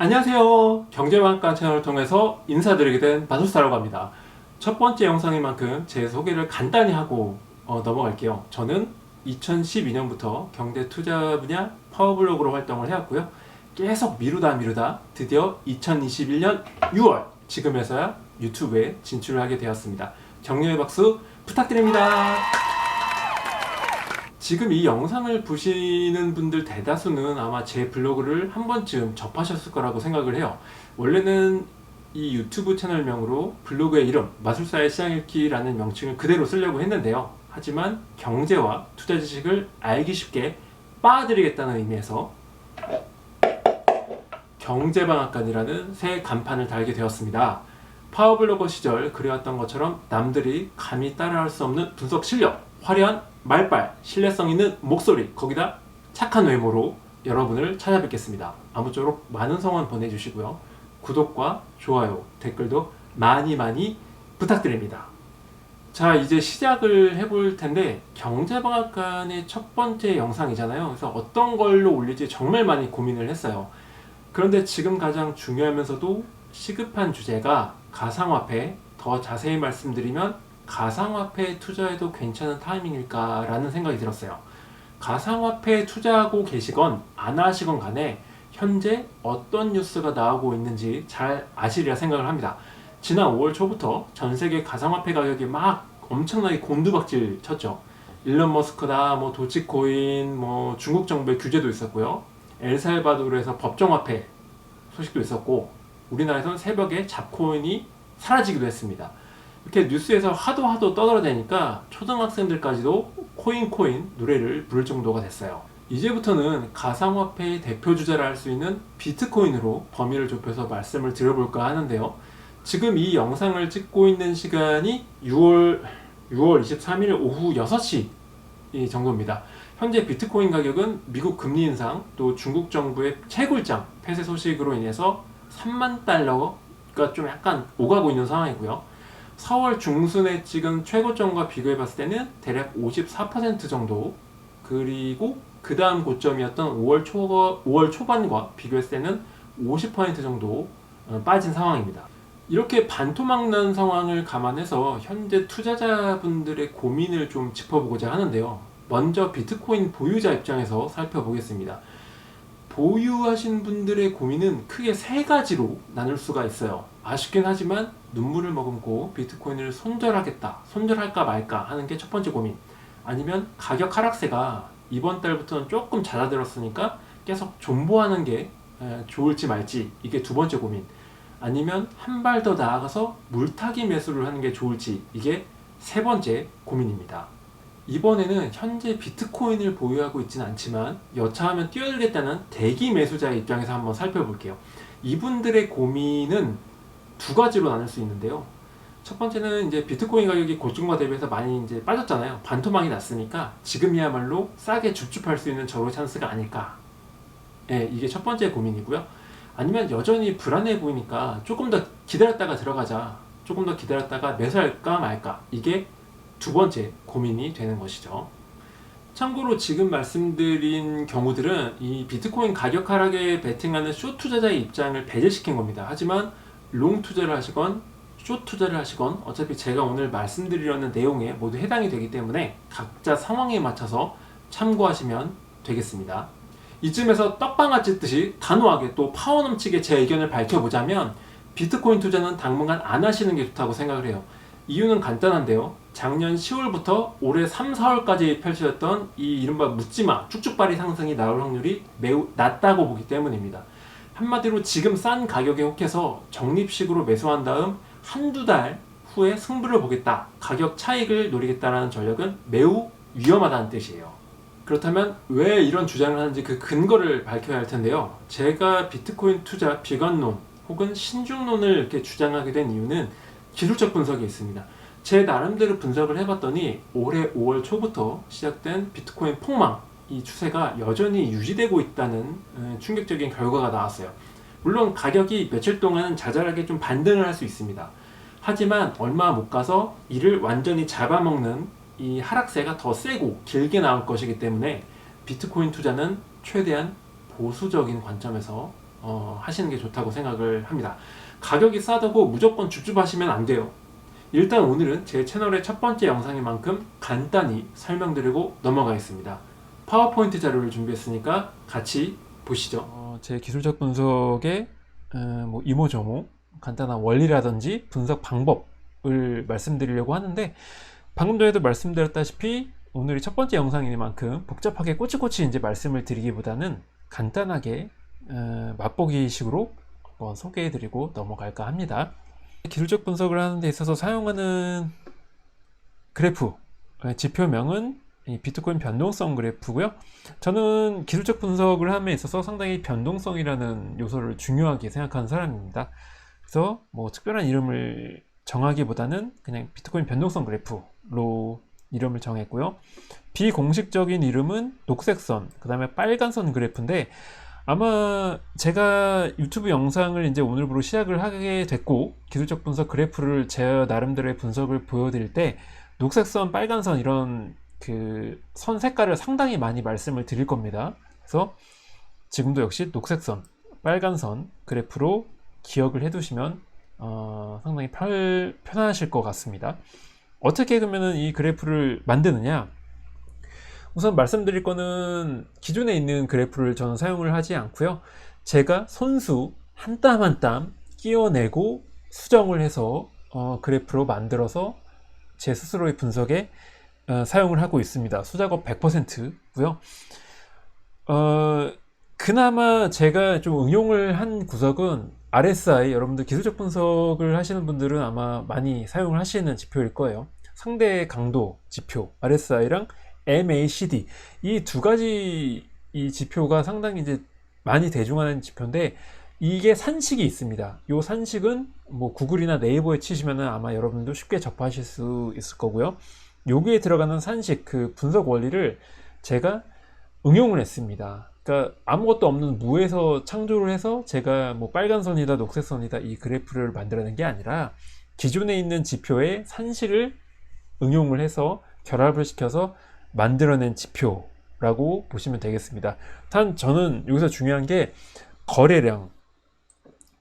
안녕하세요. 경제방앗간 채널을 통해서 인사드리게 된 마술사라고 합니다. 첫 번째 영상인 만큼 제 소개를 간단히 하고 넘어갈게요. 저는 2012년부터 경제 투자 분야 파워블로그로 활동을 해왔고요. 계속 미루다 드디어 2021년 6월 지금에서야 유튜브에 진출을 하게 되었습니다. 격려의 박수 부탁드립니다. 지금 이 영상을 보시는 분들 대다수는 아마 제 블로그를 한 번쯤 접하셨을 거라고 생각을 해요. 원래는 이 유튜브 채널명으로 블로그의 이름 마술사의 시장 읽기라는 명칭을 그대로 쓰려고 했는데요. 하지만 경제와 투자 지식을 알기 쉽게 빠드리겠다는 의미에서 경제방앗간이라는 새 간판을 달게 되었습니다. 파워블로거 시절 그래왔던 것처럼 남들이 감히 따라할 수 없는 분석 실력, 화려한 말빨, 신뢰성 있는 목소리, 거기다 착한 외모로 여러분을 찾아뵙겠습니다. 아무쪼록 많은 성원 보내주시고요. 구독과 좋아요, 댓글도 많이 부탁드립니다. 자, 이제 시작을 해볼 텐데 경제방앗간의 첫 번째 영상이잖아요. 그래서 어떤 걸로 올릴지 정말 많이 고민을 했어요. 그런데 지금 가장 중요하면서도 시급한 주제가 가상화폐. 더 자세히 말씀드리면 가상화폐에 투자해도 괜찮은 타이밍일까 라는 생각이 들었어요. 가상화폐에 투자하고 계시건 안 하시건 간에 현재 어떤 뉴스가 나오고 있는지 잘 아시리라 생각을 합니다. 지난 5월 초부터 전 세계 가상화폐 가격이 막 엄청나게 곤두박질 쳤죠. 일론 머스크다, 도치코인, 중국 정부의 규제도 있었고요. 엘살바도르에서 법정화폐 소식도 있었고, 우리나라에서는 새벽에 잡코인이 사라지기도 했습니다. 이렇게 뉴스에서 하도 떠들어대니까 초등학생들까지도 코인 노래를 부를 정도가 됐어요. 이제부터는 가상화폐의 대표 주자라 할 수 있는 비트코인으로 범위를 좁혀서 말씀을 드려볼까 하는데요. 지금 이 영상을 찍고 있는 시간이 6월 23일 오후 6시 정도입니다. 현재 비트코인 가격은 미국 금리 인상, 또 중국 정부의 채굴장 폐쇄 소식으로 인해서 3만 달러가 좀 약간 오가고 있는 상황이고요. 4월 중순에 찍은 최고점과 비교해 봤을 때는 대략 54% 정도, 그리고 그 다음 고점이었던 5월 초반과 비교했을 때는 50% 정도 빠진 상황입니다. 이렇게 반토막 난 상황을 감안해서 현재 투자자분들의 고민을 좀 짚어보고자 하는데요. 먼저 비트코인 보유자 입장에서 살펴보겠습니다. 보유하신 분들의 고민은 크게 세 가지로 나눌 수가 있어요. 아쉽긴 하지만 눈물을 머금고 비트코인을 손절할까 말까 하는 게 첫 번째 고민. 아니면 가격 하락세가 이번 달부터는 조금 잦아들었으니까 계속 존버하는 게 좋을지 말지, 이게 두 번째 고민. 아니면 한 발 더 나아가서 물타기 매수를 하는 게 좋을지, 이게 세 번째 고민입니다. 이번에는 현재 비트코인을 보유하고 있지는 않지만 여차하면 뛰어들겠다는 대기 매수자의 입장에서 한번 살펴볼게요. 이분들의 고민은 두 가지로 나눌 수 있는데요. 첫 번째는 이제 비트코인 가격이 고점과 대비해서 많이 이제 빠졌잖아요. 반토막이 났으니까 지금이야말로 싸게 줍줍할 수 있는 절호 찬스가 아닐까. 이게 첫 번째 고민이고요. 아니면 여전히 불안해 보이니까 조금 더 기다렸다가 들어가자, 조금 더 기다렸다가 매수할까 말까, 이게 두 번째 고민이 되는 것이죠. 참고로 지금 말씀드린 경우들은 이 비트코인 가격 하락에 베팅하는 숏 투자자의 입장을 배제시킨 겁니다. 하지만 롱 투자를 하시건 숏 투자를 하시건 어차피 제가 오늘 말씀드리려는 내용에 모두 해당이 되기 때문에 각자 상황에 맞춰서 참고하시면 되겠습니다. 이쯤에서 떡방아 찢듯이 단호하게 또 파워 넘치게 제 의견을 밝혀보자면 비트코인 투자는 당분간 안 하시는 게 좋다고 생각을 해요. 이유는 간단한데요. 작년 10월부터 올해 3, 4월까지 펼쳐졌던 이 이른바 묻지마 쭉쭉발이 상승이 나올 확률이 매우 낮다고 보기 때문입니다. 한마디로 지금 싼 가격에 혹해서 적립식으로 매수한 다음 한두 달 후에 승부를 보겠다, 가격 차익을 노리겠다라는 전략은 매우 위험하다는 뜻이에요. 그렇다면 왜 이런 주장을 하는지 그 근거를 밝혀야 할 텐데요. 제가 비트코인 투자 비관론 혹은 신중론을 이렇게 주장하게 된 이유는 기술적 분석이 있습니다. 제 나름대로 분석을 해봤더니 올해 5월 초부터 시작된 비트코인 폭망, 이 추세가 여전히 유지되고 있다는 충격적인 결과가 나왔어요. 물론 가격이 며칠 동안은 자잘하게 좀 반등을 할 수 있습니다. 하지만 얼마 못 가서 이를 완전히 잡아먹는 이 하락세가 더 세고 길게 나올 것이기 때문에 비트코인 투자는 최대한 보수적인 관점에서 하시는 게 좋다고 생각을 합니다. 가격이 싸다고 무조건 줍줍하시면 안 돼요. 일단 오늘은 제 채널의 첫 번째 영상인 만큼 간단히 설명드리고 넘어가겠습니다. 파워포인트 자료를 준비했으니까 같이 보시죠. 제 기술적 분석의 뭐 이모저모 간단한 원리라든지 분석 방법을 말씀드리려고 하는데, 방금 전에도 말씀드렸다시피 오늘이 첫 번째 영상이니만큼 복잡하게 꼬치꼬치 이제 말씀을 드리기보다는 간단하게 맛보기식으로 한번 소개해드리고 넘어갈까 합니다. 기술적 분석을 하는 데 있어서 사용하는 그래프 지표명은 비트코인 변동성 그래프고요. 저는 기술적 분석을 함에 있어서 상당히 변동성이라는 요소를 중요하게 생각하는 사람입니다. 그래서 뭐 특별한 이름을 정하기보다는 그냥 비트코인 변동성 그래프로 이름을 정했고요. 비공식적인 이름은 녹색선, 그 다음에 빨간선 그래프인데, 아마 제가 유튜브 영상을 이제 오늘부로 시작을 하게 됐고 기술적 분석 그래프를 제 나름대로의 분석을 보여드릴 때 녹색선, 빨간선 이런 그 선 색깔을 상당히 많이 말씀을 드릴 겁니다. 그래서 지금도 역시 녹색선, 빨간선 그래프로 기억을 해두시면 상당히 편하실 것 같습니다. 어떻게 그러면 이 그래프를 만드느냐? 우선 말씀드릴 거는 기존에 있는 그래프를 저는 사용을 하지 않고요. 제가 손수 한 땀 한 땀 끼워내고 수정을 해서 그래프로 만들어서 제 스스로의 분석에 사용을 하고 있습니다. 수작업 100%고요. 그나마 제가 좀 응용을 한 구석은 RSI, 여러분들 기술적 분석을 하시는 분들은 아마 많이 사용을 하시는 지표일 거예요. 상대 강도 지표 RSI랑 MACD, 이 두 가지 이 지표가 상당히 이제 많이 대중화된 지표인데, 이게 산식이 있습니다. 이 산식은 뭐 구글이나 네이버에 치시면은 아마 여러분도 쉽게 접하실 수 있을 거고요. 여기에 들어가는 산식, 그 분석 원리를 제가 응용을 했습니다. 그러니까 아무것도 없는 무에서 창조를 해서 제가 뭐 빨간선이다 녹색선이다 이 그래프를 만들어낸 게 아니라 기존에 있는 지표의 산식을 응용을 해서 결합을 시켜서 만들어낸 지표라고 보시면 되겠습니다. 단 저는 여기서 중요한 게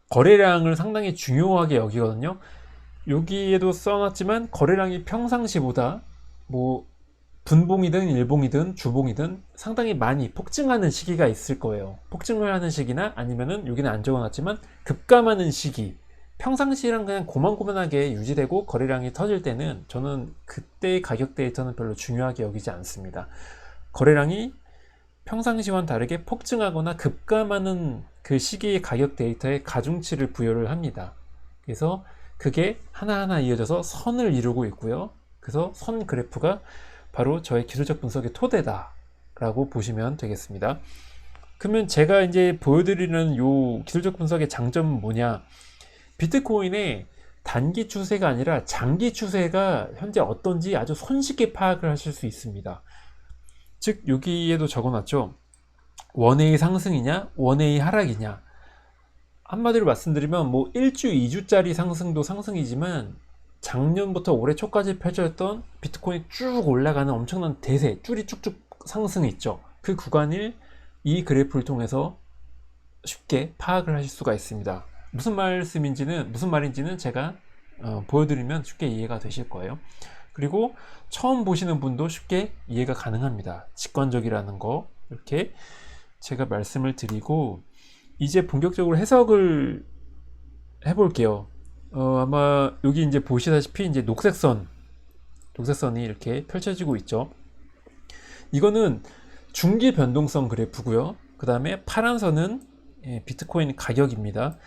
거래량을 상당히 중요하게 여기거든요. 여기에도 써놨지만 거래량이 평상시보다 뭐 분봉이든 일봉이든 주봉이든 상당히 많이 폭증하는 시기가 있을 거예요. 폭증을 하는 시기나 아니면은 여기는 안 적어놨지만 급감하는 시기, 평상시랑 그냥 고만고만하게 유지되고 거래량이 터질 때는 저는 그때의 가격 데이터는 별로 중요하게 여기지 않습니다. 거래량이 평상시와는 다르게 폭증하거나 급감하는 그 시기의 가격 데이터에 가중치를 부여를 합니다. 그래서 그게 하나하나 이어져서 선을 이루고 있고요. 그래서 선 그래프가 바로 저의 기술적 분석의 토대다 라고 보시면 되겠습니다. 그러면 제가 이제 보여드리는 요 기술적 분석의 장점은 뭐냐? 비트코인의 단기 추세가 아니라 장기 추세가 현재 어떤지 아주 손쉽게 파악을 하실 수 있습니다. 즉 여기에도 적어놨죠. 원웨이 상승이냐 원웨이 하락이냐. 한마디로 말씀드리면 뭐 1주 2주짜리 상승도 상승이지만 작년부터 올해 초까지 펼쳐졌던 비트코인이 쭉 올라가는 엄청난 대세, 줄이 쭉쭉 상승이 있죠. 그 구간을 이 그래프를 통해서 쉽게 파악을 하실 수가 있습니다. 무슨 말인지는 제가 보여드리면 쉽게 이해가 되실 거예요. 그리고 처음 보시는 분도 쉽게 이해가 가능합니다. 직관적이라는 거 이렇게 제가 말씀을 드리고 이제 본격적으로 해석을 해볼게요. 아마 여기 이제 보시다시피 이제 녹색선이 이렇게 펼쳐지고 있죠. 이거는 중기 변동성 그래프고요. 그 다음에 파란 선은 비트코인 가격입니다.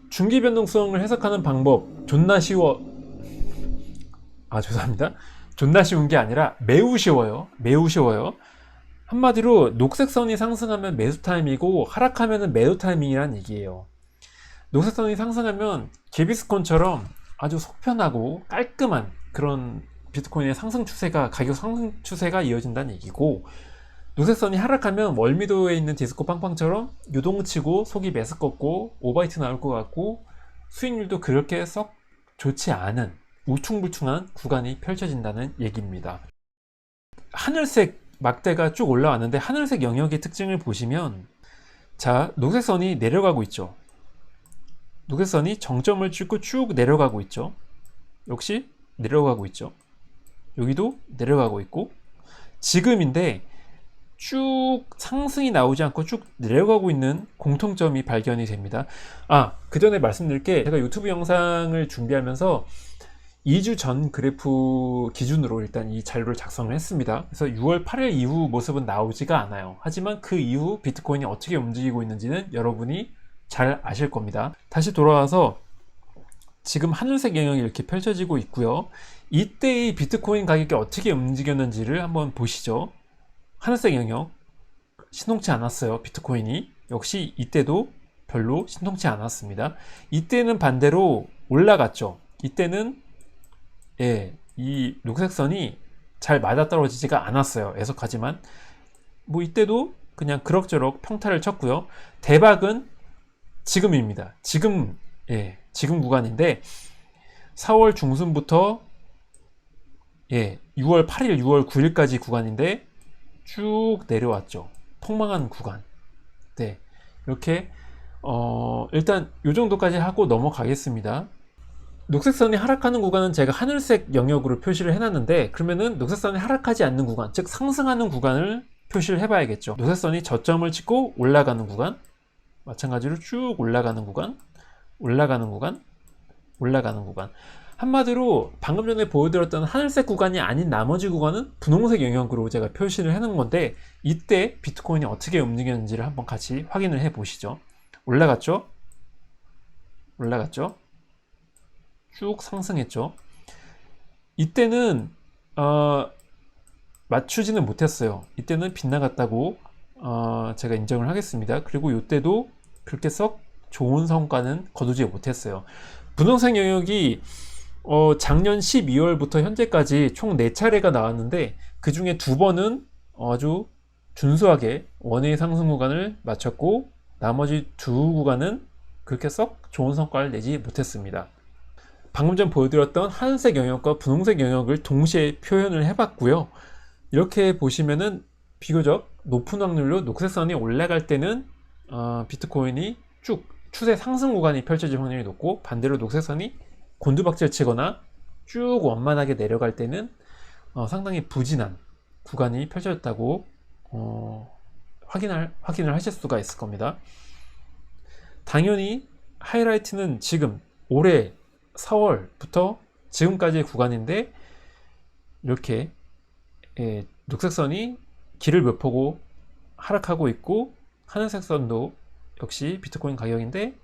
중기 변동성을 해석하는 방법 존나 쉬운 게 아니라 매우 쉬워요. 한마디로 녹색선이 상승하면 매수 타이밍이고 하락하면 매도 타이밍이란 얘기예요. 녹색선이 상승하면 개비스콘처럼 아주 속편하고 깔끔한 그런 비트코인의 가격 상승 추세가 이어진다는 얘기고, 녹색선이 하락하면 월미도에 있는 디스코 빵빵처럼 요동치고 속이 메스껍고 오바이트 나올 것 같고 수익률도 그렇게 썩 좋지 않은 울퉁불퉁한 구간이 펼쳐진다는 얘기입니다. 하늘색 막대가 쭉 올라왔는데 하늘색 영역의 특징을 보시면 자, 녹색선이 내려가고 있죠. 녹색선이 정점을 찍고 쭉 내려가고 있죠. 역시 내려가고 있죠. 여기도 내려가고 있고, 지금인데 쭉 상승이 나오지 않고 쭉 내려가고 있는 공통점이 발견이 됩니다. 그 전에 말씀드릴 게, 제가 유튜브 영상을 준비하면서 2주 전 그래프 기준으로 일단 이 자료를 작성을 했습니다. 그래서 6월 8일 이후 모습은 나오지가 않아요. 하지만 그 이후 비트코인이 어떻게 움직이고 있는지는 여러분이 잘 아실 겁니다. 다시 돌아와서 지금 하늘색 영역이 이렇게 펼쳐지고 있고요. 이때의 비트코인 가격이 어떻게 움직였는지를 한번 보시죠. 하늘색 영역 신통치 않았어요. 비트코인이 역시 이때도 별로 신통치 않았습니다. 이때는 반대로 올라갔죠. 이때는 이 녹색선이 잘 맞아떨어지지가 않았어요. 애석하지만 뭐 이때도 그냥 그럭저럭 평타를 쳤고요. 대박은 지금입니다. 지금 구간인데 4월 중순부터 6월 8일, 6월 9일까지 구간인데 쭉 내려왔죠. 폭망한 구간. 네, 이렇게 일단 이 정도까지 하고 넘어가겠습니다. 녹색선이 하락하는 구간은 제가 하늘색 영역으로 표시를 해놨는데, 그러면은 녹색선이 하락하지 않는 구간, 즉 상승하는 구간을 표시를 해봐야겠죠. 녹색선이 저점을 찍고 올라가는 구간, 마찬가지로 쭉 올라가는 구간, 올라가는 구간, 올라가는 구간. 한마디로 방금 전에 보여드렸던 하늘색 구간이 아닌 나머지 구간은 분홍색 영역으로 제가 표시를 해놓은 건데, 이때 비트코인이 어떻게 움직였는지를 한번 같이 확인을 해 보시죠. 올라갔죠? 올라갔죠? 쭉 상승했죠. 이때는 맞추지는 못했어요. 이때는 빗나갔다고 제가 인정을 하겠습니다. 그리고 이때도 그렇게 썩 좋은 성과는 거두지 못했어요. 분홍색 영역이 작년 12월부터 현재까지 총 4차례가 나왔는데, 그 중에 2번은 아주 준수하게 원웨이 상승 구간을 마쳤고, 나머지 2 구간은 그렇게 썩 좋은 성과를 내지 못했습니다. 방금 전 보여드렸던 하늘색 영역과 분홍색 영역을 동시에 표현을 해봤고요. 이렇게 보시면은 비교적 높은 확률로 녹색선이 올라갈 때는 비트코인이 쭉 추세 상승 구간이 펼쳐질 확률이 높고, 반대로 녹색선이 곤두박질 치거나 쭉 원만하게 내려갈 때는 상당히 부진한 구간이 펼쳐졌다고 확인을 하실 수가 있을 겁니다. 당연히 하이라이트는 지금 올해 4월부터 지금까지의 구간인데, 이렇게 녹색선이 길을 못 보고 하락하고 있고, 하늘색 선도 역시 비트코인 가격인데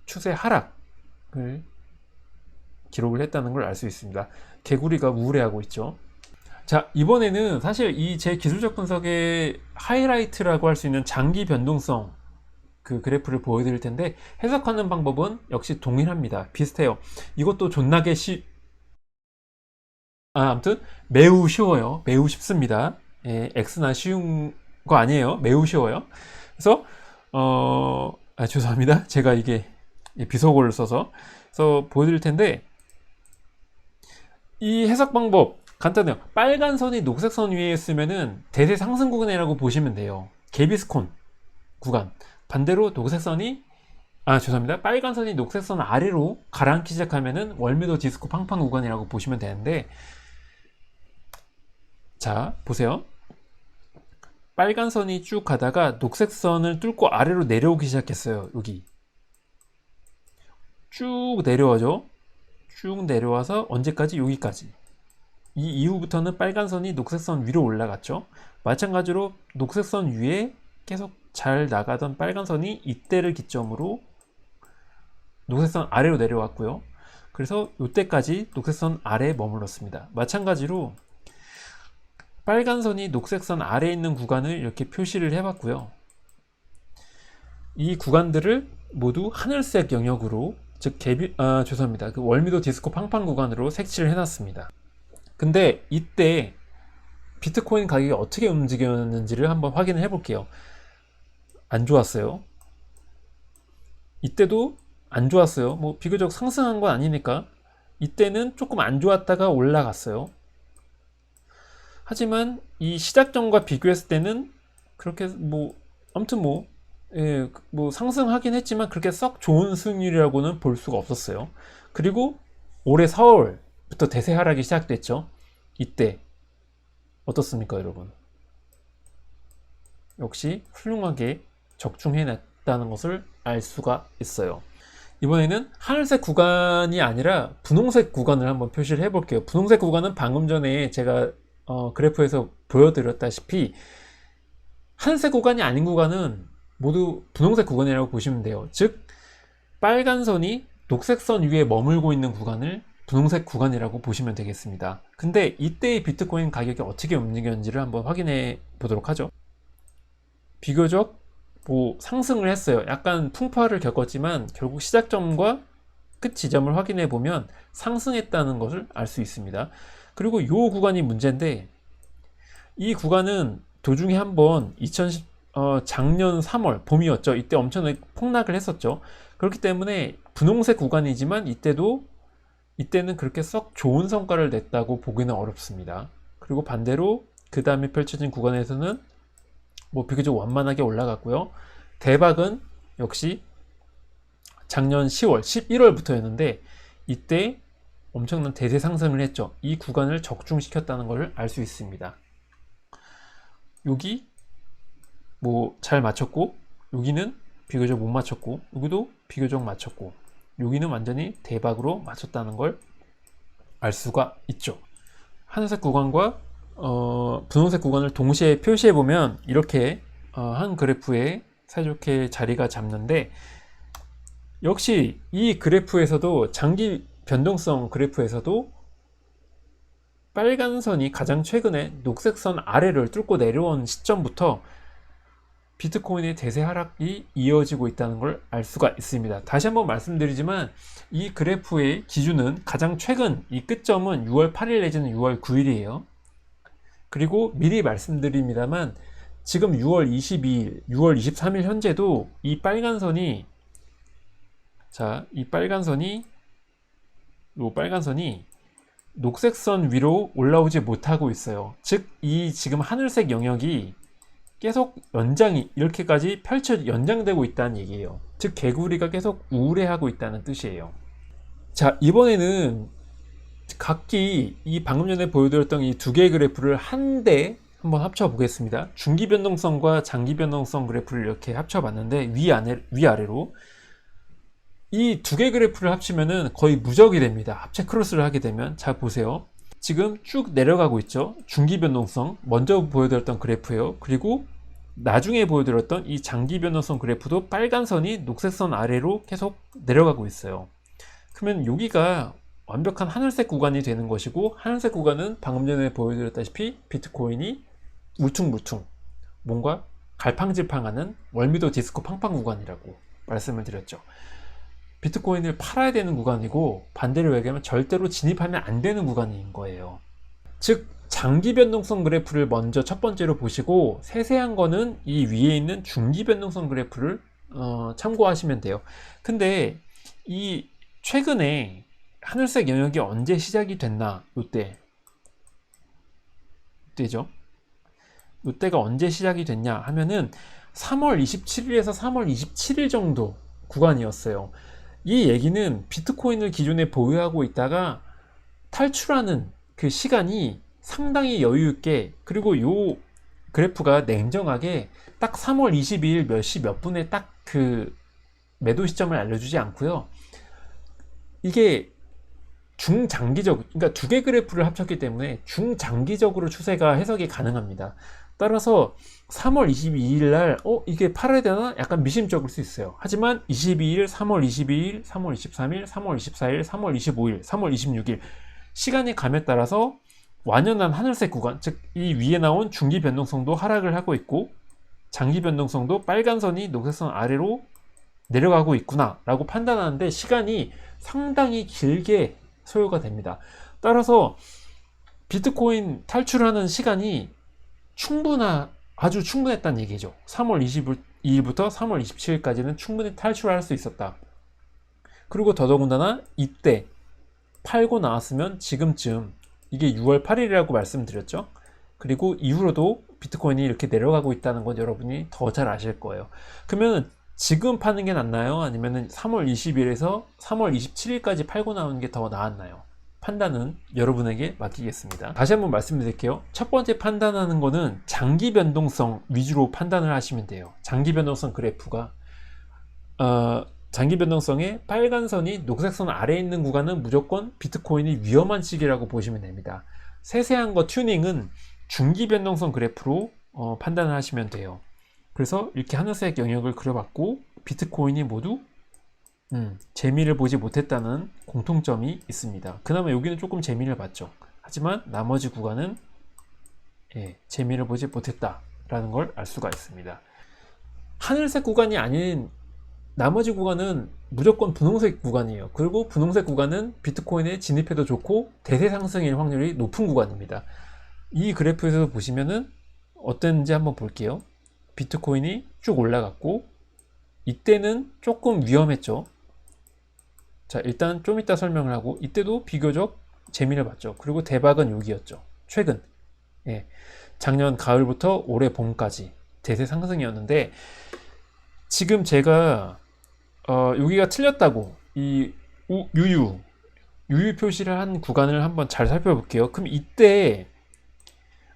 추세 하락을 기록을 했다는 걸 알 수 있습니다. 개구리가 우울해하고 있죠. 자, 이번에는 사실 이 제 기술적 분석의 하이라이트라고 할 수 있는 장기 변동성 그 그래프를 보여드릴 텐데, 해석하는 방법은 역시 동일합니다. 비슷해요. 이것도 존나게 아무튼 매우 쉬워요. 매우 쉽습니다. X나 쉬운 거 아니에요. 매우 쉬워요. 그래서 죄송합니다. 제가 이게 비속어를 써서 보여드릴 텐데, 이 해석 방법 간단해요. 빨간 선이 녹색 선 위에 있으면은 대세 상승 구간이라고 보시면 돼요. 개비스콘 구간. 반대로 녹색 선이 죄송합니다. 빨간 선이 녹색 선 아래로 가라앉기 시작하면은 월미도 디스코 팡팡 구간이라고 보시면 되는데, 자, 보세요. 빨간 선이 쭉 가다가 녹색 선을 뚫고 아래로 내려오기 시작했어요. 여기 쭉 내려와죠. 쭉 내려와서 언제까지? 여기까지. 이 이후부터는 빨간 선이 녹색 선 위로 올라갔죠. 마찬가지로 녹색 선 위에 계속 잘 나가던 빨간 선이 이때를 기점으로 녹색 선 아래로 내려왔고요. 그래서 이때까지 녹색 선 아래에 머물렀습니다. 마찬가지로 빨간 선이 녹색 선 아래에 있는 구간을 이렇게 표시를 해봤고요. 이 구간들을 모두 하늘색 영역으로, 즉 죄송합니다. 그 월미도 디스코 팡팡 구간으로 색칠을 해놨습니다. 근데 이때 비트코인 가격이 어떻게 움직였는지를 한번 확인을 해볼게요. 안 좋았어요. 이때도 안 좋았어요. 뭐 비교적 상승한 건 아니니까. 이때는 조금 안 좋았다가 올라갔어요. 하지만 이 시작점과 비교했을 때는 그렇게 뭐 아무튼 뭐, 예, 뭐 상승하긴 했지만 그렇게 썩 좋은 수익률이라고는 볼 수가 없었어요. 그리고 올해 4월부터 대세 하락이 시작됐죠. 이때 어떻습니까, 여러분? 역시 훌륭하게 적중해냈다는 것을 알 수가 있어요. 이번에는 하늘색 구간이 아니라 분홍색 구간을 한번 표시를 해볼게요. 분홍색 구간은 방금 전에 제가 그래프에서 보여드렸다시피 하늘색 구간이 아닌 구간은 모두 분홍색 구간이라고 보시면 돼요. 즉 빨간 선이 녹색 선 위에 머물고 있는 구간을 분홍색 구간이라고 보시면 되겠습니다. 근데 이때의 비트코인 가격이 어떻게 움직였는지를 한번 확인해 보도록 하죠. 비교적 뭐 상승을 했어요. 약간 풍파를 겪었지만 결국 시작점과 끝 지점을 확인해 보면 상승했다는 것을 알 수 있습니다. 그리고 이 구간이 문제인데, 이 구간은 도중에 한번 작년 3월 봄이었죠. 이때 엄청나게 폭락을 했었죠. 그렇기 때문에 분홍색 구간이지만 이때는 그렇게 썩 좋은 성과를 냈다고 보기는 어렵습니다. 그리고 반대로 그 다음에 펼쳐진 구간에서는 뭐 비교적 완만하게 올라갔고요. 대박은 역시 작년 10월, 11월부터였는데 이때 엄청난 대세 상승을 했죠. 이 구간을 적중시켰다는 것을 알 수 있습니다. 여기 뭐 잘 맞췄고, 여기는 비교적 못 맞췄고, 여기도 비교적 맞췄고, 여기는 완전히 대박으로 맞췄다는 걸 알 수가 있죠. 하늘색 구간과 분홍색 구간을 동시에 표시해 보면 이렇게 한 그래프에 사이좋게 자리가 잡는데, 역시 이 그래프에서도 장기 변동성 그래프에서도 빨간 선이 가장 최근에 녹색 선 아래를 뚫고 내려온 시점부터 비트코인의 대세 하락이 이어지고 있다는 걸 알 수가 있습니다. 다시 한번 말씀드리지만 이 그래프의 기준은 가장 최근, 이 끝점은 6월 8일 내지는 6월 9일이에요. 그리고 미리 말씀드립니다만 지금 6월 22일, 6월 23일 현재도 이 빨간 선이 녹색 선 위로 올라오지 못하고 있어요. 즉, 이 지금 하늘색 영역이 계속 이렇게까지 연장되고 있다는 얘기예요. 즉, 개구리가 계속 우울해하고 있다는 뜻이에요. 자, 이번에는 각기 이 방금 전에 보여드렸던 이 두 개의 그래프를 한데 한번 합쳐 보겠습니다. 중기 변동성과 장기 변동성 그래프를 이렇게 합쳐 봤는데 위아래로 이 두 개 그래프를 합치면은 거의 무적이 됩니다. 합체 크로스를 하게 되면. 자, 보세요. 지금 쭉 내려가고 있죠. 중기 변동성 먼저 보여드렸던 그래프예요. 그리고 나중에 보여드렸던 이 장기 변동성 그래프도 빨간 선이 녹색 선 아래로 계속 내려가고 있어요. 그러면 여기가 완벽한 하늘색 구간이 되는 것이고, 하늘색 구간은 방금 전에 보여드렸다시피 비트코인이 울퉁불퉁 뭔가 갈팡질팡하는 월미도 디스코 팡팡 구간이라고 말씀을 드렸죠. 비트코인을 팔아야 되는 구간이고, 반대로 얘기하면 절대로 진입하면 안 되는 구간인 거예요. 즉, 장기 변동성 그래프를 먼저 첫 번째로 보시고, 세세한 거는 이 위에 있는 중기 변동성 그래프를 참고하시면 돼요. 근데 이 최근에 하늘색 영역이 언제 시작이 됐나? 이때죠. 이때가 언제 시작이 됐냐 하면은 3월 27일에서 3월 27일 정도 구간이었어요. 이 얘기는 비트코인을 기존에 보유하고 있다가 탈출하는 그 시간이 상당히 여유 있게, 그리고 요 그래프가 냉정하게 딱 3월 22일 몇 시 몇 분에 딱 그 매도 시점을 알려주지 않고요. 이게 그러니까 두 개 그래프를 합쳤기 때문에 중장기적으로 추세가 해석이 가능합니다. 따라서 3월 22일 날 이게 팔아야 되나? 약간 미심쩍을 수 있어요. 하지만 22일, 3월 22일, 3월 23일, 3월 24일, 3월 25일, 3월 26일 시간이 감에 따라서 완연한 하늘색 구간, 즉 이 위에 나온 중기 변동성도 하락을 하고 있고 장기 변동성도 빨간 선이 녹색 선 아래로 내려가고 있구나 라고 판단하는데 시간이 상당히 길게 소요가 됩니다. 따라서 비트코인 탈출하는 시간이 아주 충분했다는 얘기죠. 3월 22일부터 3월 27일까지는 충분히 탈출할 수 있었다. 그리고 더더군다나 이때 팔고 나왔으면 지금쯤, 이게 6월 8일이라고 말씀드렸죠. 그리고 이후로도 비트코인이 이렇게 내려가고 있다는 건 여러분이 더 잘 아실 거예요. 그러면 지금 파는 게 낫나요? 아니면 3월 20일에서 3월 27일까지 팔고 나오는 게 더 나았나요? 판단은 여러분에게 맡기겠습니다. 다시 한번 말씀드릴게요. 첫 번째 판단하는 거는 장기 변동성 위주로 판단을 하시면 돼요. 장기 변동성 그래프가 장기 변동성의 빨간 선이 녹색 선 아래에 있는 구간은 무조건 비트코인이 위험한 시기라고 보시면 됩니다. 세세한 거 튜닝은 중기 변동성 그래프로 판단을 하시면 돼요. 그래서 이렇게 하늘색 영역을 그려봤고 비트코인이 모두 재미를 보지 못했다는 공통점이 있습니다. 그나마 여기는 조금 재미를 봤죠. 하지만 나머지 구간은 재미를 보지 못했다라는 걸 알 수가 있습니다. 하늘색 구간이 아닌 나머지 구간은 무조건 분홍색 구간이에요. 그리고 분홍색 구간은 비트코인에 진입해도 좋고 대세 상승일 확률이 높은 구간입니다. 이 그래프에서 보시면은 어땠는지 한번 볼게요. 비트코인이 쭉 올라갔고 이때는 조금 위험했죠. 자, 일단 좀 이따 설명을 하고 이때도 비교적 재미를 봤죠. 그리고 대박은 여기였죠. 최근 작년 가을부터 올해 봄까지 대세 상승이었는데 지금 제가 여기가 틀렸다고 이 유유 표시를 한 구간을 한번 잘 살펴볼게요. 그럼 이때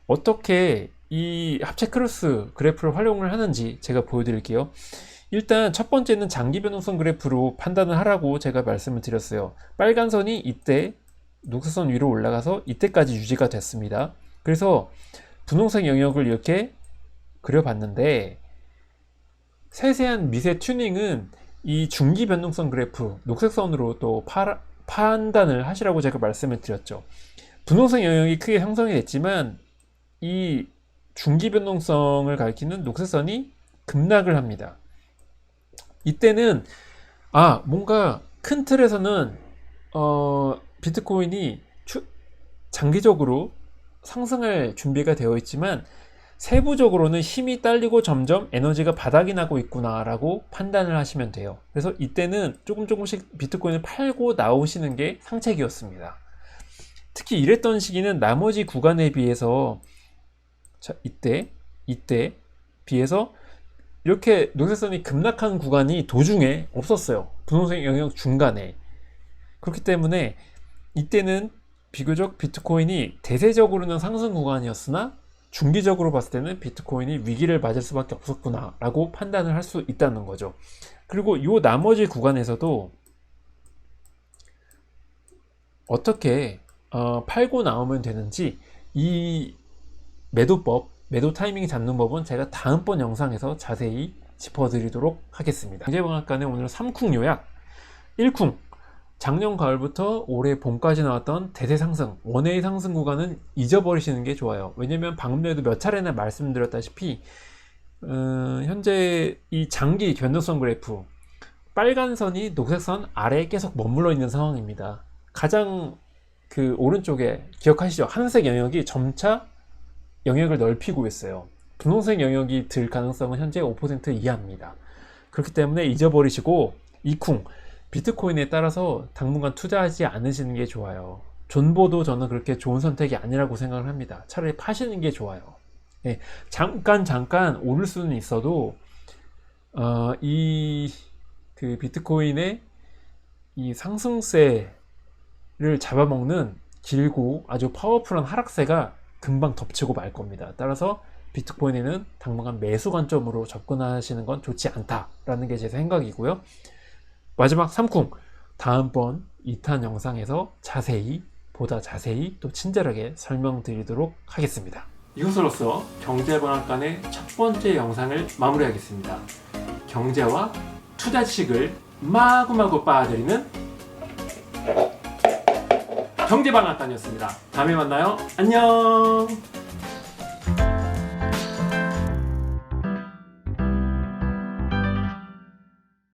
어떻게 이 합체 크로스 그래프를 활용을 하는지 제가 보여드릴게요. 일단 첫 번째는 장기 변동성 그래프로 판단을 하라고 제가 말씀을 드렸어요. 빨간 선이 이때 녹색선 위로 올라가서 이때까지 유지가 됐습니다. 그래서 분홍색 영역을 이렇게 그려봤는데 세세한 미세 튜닝은 이 중기 변동성 그래프 녹색선으로 또 판단을 하시라고 제가 말씀을 드렸죠. 분홍색 영역이 크게 형성이 됐지만 이 중기 변동성을 가리키는 녹색선이 급락을 합니다. 이때는 뭔가 큰 틀에서는 비트코인이 장기적으로 상승할 준비가 되어 있지만 세부적으로는 힘이 딸리고 점점 에너지가 바닥이 나고 있구나 라고 판단을 하시면 돼요. 그래서 이때는 조금씩 비트코인을 팔고 나오시는 게 상책이었습니다. 특히 이랬던 시기는 나머지 구간에 비해서 이때 비해서 이렇게 녹색선이 급락한 구간이 도중에 없었어요. 분홍색 영역 중간에. 그렇기 때문에 이때는 비교적 비트코인이 대세적으로는 상승 구간이었으나 중기적으로 봤을 때는 비트코인이 위기를 맞을 수밖에 없었구나 라고 판단을 할 수 있다는 거죠. 그리고 이 나머지 구간에서도 어떻게 팔고 나오면 되는지 이 매도 타이밍 잡는 법은 제가 다음번 영상에서 자세히 짚어드리도록 하겠습니다. 경제방앗간의 오늘 3쿵 요약. 1쿵, 작년 가을부터 올해 봄까지 나왔던 대세 상승, 원웨이 상승 구간은 잊어버리시는 게 좋아요. 왜냐면 방금 전에도 몇 차례나 말씀드렸다시피 현재 이 장기 변동성 그래프 빨간 선이 녹색 선 아래에 계속 머물러 있는 상황입니다. 가장 그 오른쪽에 기억하시죠? 하늘색 영역이 점차 영역을 넓히고 있어요. 분홍색 영역이 들 가능성은 현재 5% 이하입니다. 그렇기 때문에 잊어버리시고 이쿵 비트코인에 따라서 당분간 투자하지 않으시는 게 좋아요. 존버도 저는 그렇게 좋은 선택이 아니라고 생각을 합니다. 차라리 파시는 게 좋아요. 잠깐 오를 수는 있어도 그 비트코인의 이 상승세를 잡아먹는 길고 아주 파워풀한 하락세가 금방 덮치고 말 겁니다. 따라서 비트코인에는 당분간 매수 관점으로 접근하시는 건 좋지 않다라는 게 제 생각이고요. 마지막 3쿵, 다음번 2탄 영상에서 보다 자세히 또 친절하게 설명드리도록 하겠습니다. 이것으로써 경제방앗간의 첫 번째 영상을 마무리하겠습니다. 경제와 투자 지식을 마구마구 빨아들이는 경제방앗간이었습니다. 다음에 만나요. 안녕.